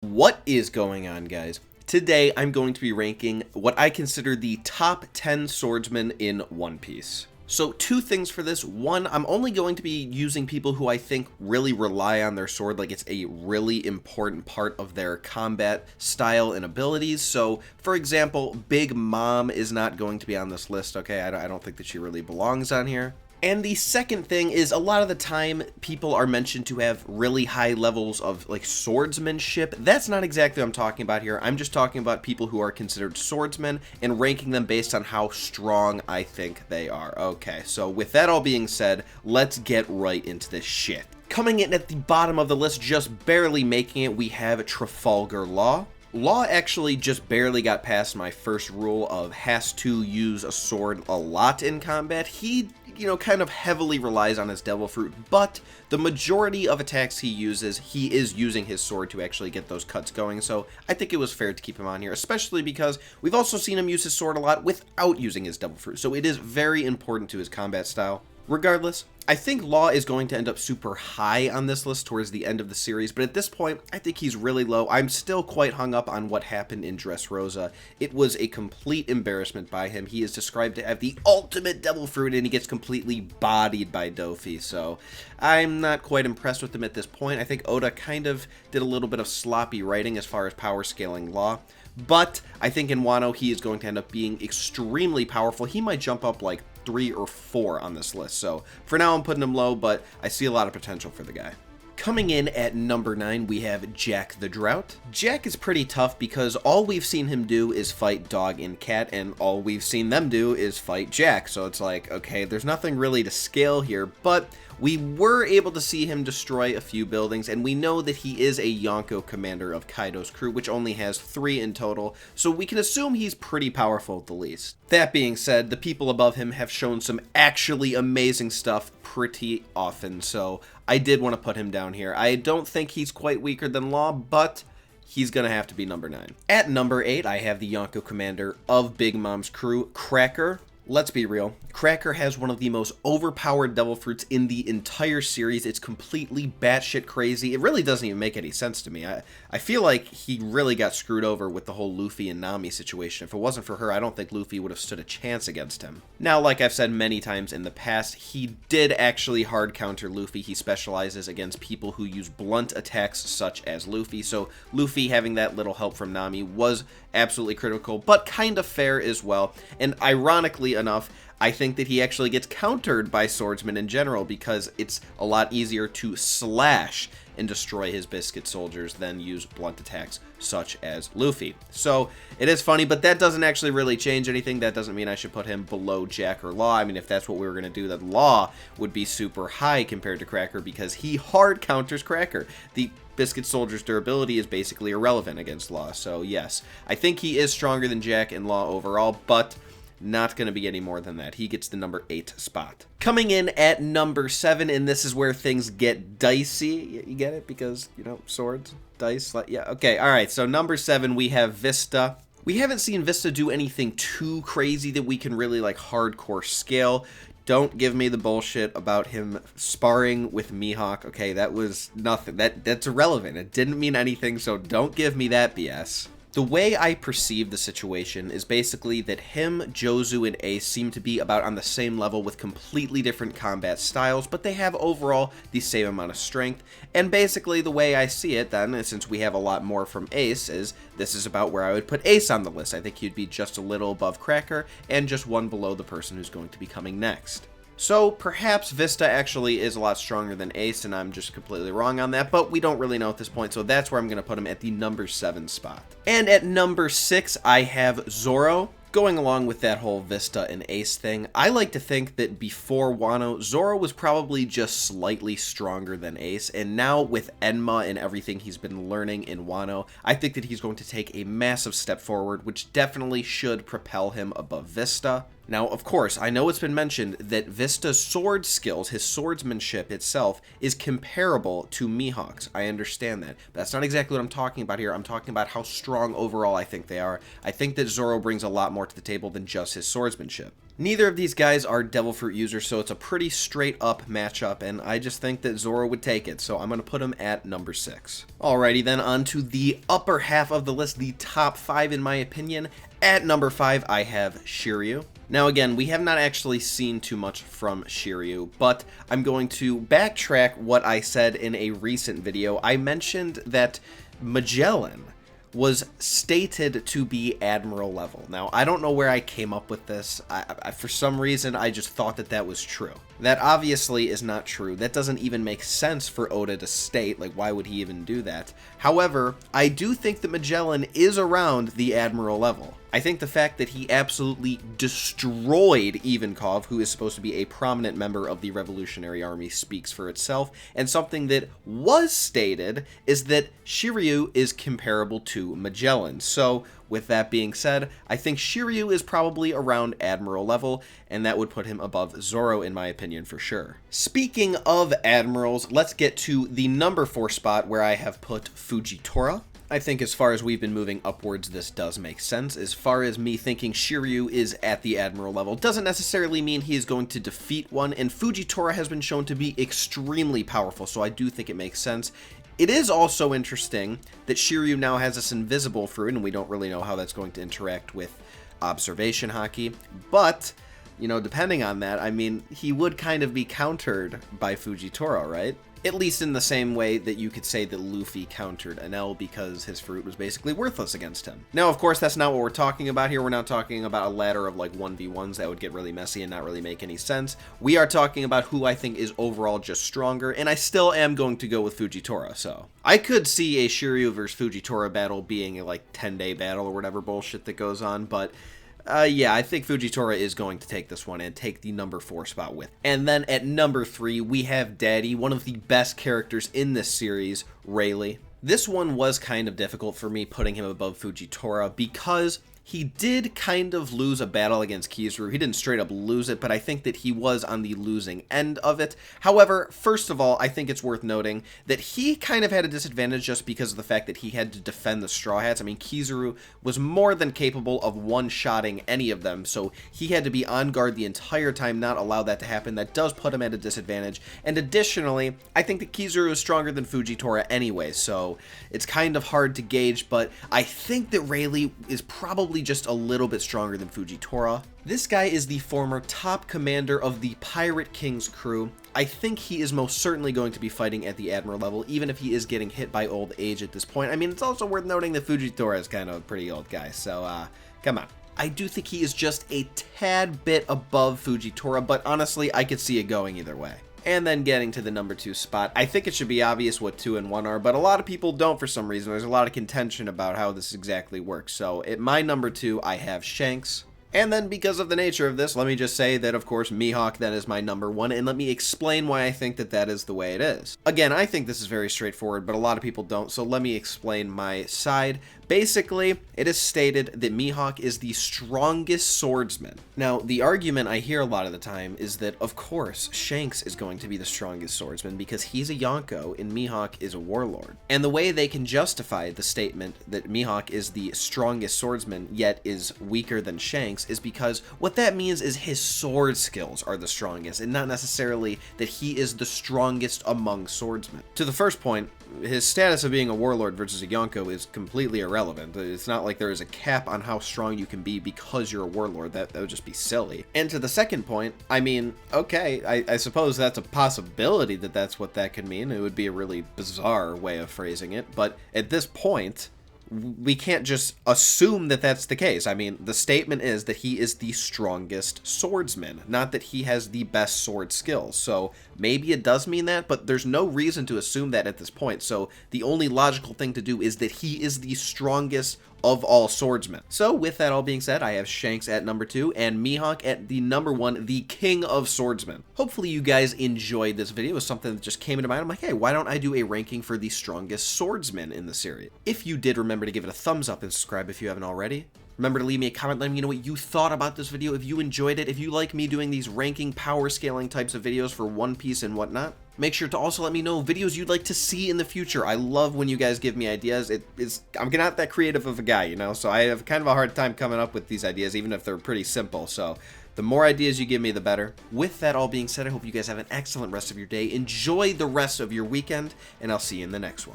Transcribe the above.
What is going on, guys? Today I'm going to be ranking what I consider the top 10 swordsmen in One Piece. So two things for this. One, I'm only going to be using people who I think really rely on their sword, like it's a really important part of their combat style and abilities. So, for example, Big Mom is not going to be on this list, okay? I don't think that she really belongs on here. And the second thing is, a lot of the time people are mentioned to have really high levels of like swordsmanship. That's not exactly what I'm talking about here. I'm just talking about people who are considered swordsmen and ranking them based on how strong I think they are. Okay, so with that all being said, let's get right into this shit. Coming in at the bottom of the list, just barely making it, we have Trafalgar Law. Law actually just barely got past my first rule of has to use a sword a lot in combat. He, kind of heavily relies on his Devil Fruit, but the majority of attacks he uses, he is using his sword to actually get those cuts going, so I think it was fair to keep him on here, especially because we've also seen him use his sword a lot without using his Devil Fruit, so it is very important to his combat style. Regardless, I think Law is going to end up super high on this list towards the end of the series, but at this point, I think he's really low. I'm still quite hung up on what happened in Dressrosa. It was a complete embarrassment by him. He is described to have the ultimate Devil Fruit, and he gets completely bodied by Dofi, so I'm not quite impressed with him at this point. I think Oda kind of did a little bit of sloppy writing as far as power scaling Law. But I think in Wano, he is going to end up being extremely powerful. He might jump up like 3 or 4 on this list. So for now, I'm putting him low, but I see a lot of potential for the guy. Coming in at number 9, we have Jack the Drought. Jack is pretty tough because all we've seen him do is fight Dog and Cat, and all we've seen them do is fight Jack. So it's like, okay, there's nothing really to scale here, but we were able to see him destroy a few buildings, and we know that he is a Yonko commander of Kaido's crew, which only has 3 in total, so we can assume he's pretty powerful at the least. That being said, the people above him have shown some actually amazing stuff pretty often, so I did want to put him down here. I don't think he's quite weaker than Law, but he's going to have to be number 9. At number 8, I have the Yonko commander of Big Mom's crew, Cracker. Let's be real, Cracker has one of the most overpowered Devil Fruits in the entire series. It's completely batshit crazy. It really doesn't even make any sense to me. I feel like he really got screwed over with the whole Luffy and Nami situation. If it wasn't for her, I don't think Luffy would have stood a chance against him. Now, like I've said many times in the past, he did actually hard counter Luffy. He specializes against people who use blunt attacks such as Luffy, so Luffy having that little help from Nami was absolutely critical, but kind of fair as well. And ironically enough, I think that he actually gets countered by swordsmen in general because it's a lot easier to slash and destroy his biscuit soldiers than use blunt attacks such as Luffy. So it is funny, but that doesn't actually really change anything. That doesn't mean I should put him below Jack or Law. I mean, if that's what we were going to do, then Law would be super high compared to Cracker because he hard counters Cracker. The Biscuit Soldier's durability is basically irrelevant against Law, so yes, I think he is stronger than Jack and Law overall, but not going to be any more than that. He gets the number 8 spot. Coming in at number 7, and this is where things get dicey. You get it? Because, swords, dice, yeah, okay, alright, so number 7, we have Vista. We haven't seen Vista do anything too crazy that we can really, hardcore scale. Don't give me the bullshit about him sparring with Mihawk. Okay, that was nothing. That's irrelevant. It didn't mean anything, so don't give me that BS. The way I perceive the situation is basically that him, Jozu, and Ace seem to be about on the same level with completely different combat styles, but they have overall the same amount of strength. And basically the way I see it then, since we have a lot more from Ace, is this is about where I would put Ace on the list. I think he'd be just a little above Cracker and just one below the person who's going to be coming next. So perhaps Vista actually is a lot stronger than Ace, and I'm just completely wrong on that, but we don't really know at this point, so that's where I'm going to put him at the number 7 spot. And at number 6, I have Zoro. Going along with that whole Vista and Ace thing, I like to think that before Wano, Zoro was probably just slightly stronger than Ace, and now with Enma and everything he's been learning in Wano, I think that he's going to take a massive step forward, which definitely should propel him above Vista. Now, of course, I know it's been mentioned that Vista's sword skills, his swordsmanship itself, is comparable to Mihawk's. I understand that. But that's not exactly what I'm talking about here. I'm talking about how strong overall I think they are. I think that Zoro brings a lot more to the table than just his swordsmanship. Neither of these guys are Devil Fruit users, so it's a pretty straight up matchup, and I just think that Zoro would take it, so I'm going to put him at number 6. Alrighty then, on to the upper half of the list, the top 5 in my opinion. At number 5, I have Shiryu. Now again, we have not actually seen too much from Shiryu, but I'm going to backtrack what I said in a recent video. I mentioned that Magellan was stated to be Admiral level. Now, I don't know where I came up with this. For some reason, I just thought that that was true. That obviously is not true. That doesn't even make sense for Oda to state. Like, why would he even do that? However, I do think that Magellan is around the Admiral level. I think the fact that he absolutely destroyed Ivankov, who is supposed to be a prominent member of the Revolutionary Army, speaks for itself. And something that was stated is that Shiryu is comparable to Magellan. So, with that being said, I think Shiryu is probably around Admiral level, and that would put him above Zoro in my opinion for sure. Speaking of Admirals, let's get to the number 4 spot where I have put Fujitora. I think as far as we've been moving upwards, this does make sense. As far as me thinking Shiryu is at the Admiral level, doesn't necessarily mean he is going to defeat one, and Fujitora has been shown to be extremely powerful, so I do think it makes sense. It is also interesting that Shiryu now has this invisible fruit, and we don't really know how that's going to interact with observation haki, but, you know, depending on that, I mean, he would kind of be countered by Fujitora, right? At least in the same way that you could say that Luffy countered Enel because his fruit was basically worthless against him. Now, of course, that's not what we're talking about here. We're not talking about a ladder of like 1v1s that would get really messy and not really make any sense. We are talking about who I think is overall just stronger, and I still am going to go with Fujitora, so. I could see a Shiryu versus Fujitora battle being a like 10-day battle or whatever bullshit that goes on, but yeah, I think Fujitora is going to take this one and take the number 4 spot with. And then at number 3, we have Daddy, one of the best characters in this series, Rayleigh. This one was kind of difficult for me putting him above Fujitora because he did kind of lose a battle against Kizaru. He didn't straight up lose it, but I think that he was on the losing end of it. However, first of all, I think it's worth noting that he kind of had a disadvantage just because of the fact that he had to defend the Straw Hats. I mean, Kizaru was more than capable of one-shotting any of them, so he had to be on guard the entire time, not allow that to happen. That does put him at a disadvantage. And additionally, I think that Kizaru is stronger than Fujitora anyway, so it's kind of hard to gauge, but I think that Rayleigh is probably just a little bit stronger than Fujitora. This guy is the former top commander of the Pirate King's crew. I think he is most certainly going to be fighting at the Admiral level, even if he is getting hit by old age at this point. I mean, it's also worth noting that Fujitora is kind of a pretty old guy, so come on. I do think he is just a tad bit above Fujitora, but honestly, I could see it going either way. And then getting to the number 2 spot, I think it should be obvious what 2 and 1 are, but a lot of people don't for some reason. There's a lot of contention about how this exactly works. So at my number 2, I have Shanks. And then because of the nature of this, let me just say that, of course, Mihawk then is my number 1, and let me explain why I think that that is the way it is. Again, I think this is very straightforward, but a lot of people don't, so let me explain my side. Basically, it is stated that Mihawk is the strongest swordsman. Now, the argument I hear a lot of the time is that, of course, Shanks is going to be the strongest swordsman because he's a Yonko and Mihawk is a warlord. And the way they can justify the statement that Mihawk is the strongest swordsman yet is weaker than Shanks is because what that means is his sword skills are the strongest and not necessarily that he is the strongest among swordsmen. To the first point, his status of being a warlord versus a Yonko is completely irrelevant. It's not like there is a cap on how strong you can be because you're a warlord. That would just be silly. And to the second point, I mean, okay, I suppose that's a possibility that that's what that could mean. It would be a really bizarre way of phrasing it. But at this point, we can't just assume that that's the case. I mean, the statement is that he is the strongest swordsman, not that he has the best sword skills. So maybe it does mean that, but there's no reason to assume that at this point. So the only logical thing to do is that he is the strongest of all swordsmen. So with that all being said, I have Shanks at number 2 and Mihawk at the number 1, the king of swordsmen. Hopefully you guys enjoyed this video. It was something that just came into mind. I'm like, hey, why don't I do a ranking for the strongest swordsmen in the series? If you did, remember to give it a thumbs up and subscribe if you haven't already. Remember to leave me a comment letting me know what you thought about this video, if you enjoyed it, if you like me doing these ranking, power scaling types of videos for One Piece and whatnot. Make sure to also let me know videos you'd like to see in the future. I love when you guys give me ideas. I'm not that creative of a guy, you know, so I have kind of a hard time coming up with these ideas, even if they're pretty simple. So the more ideas you give me, the better. With that all being said, I hope you guys have an excellent rest of your day. Enjoy the rest of your weekend, and I'll see you in the next one.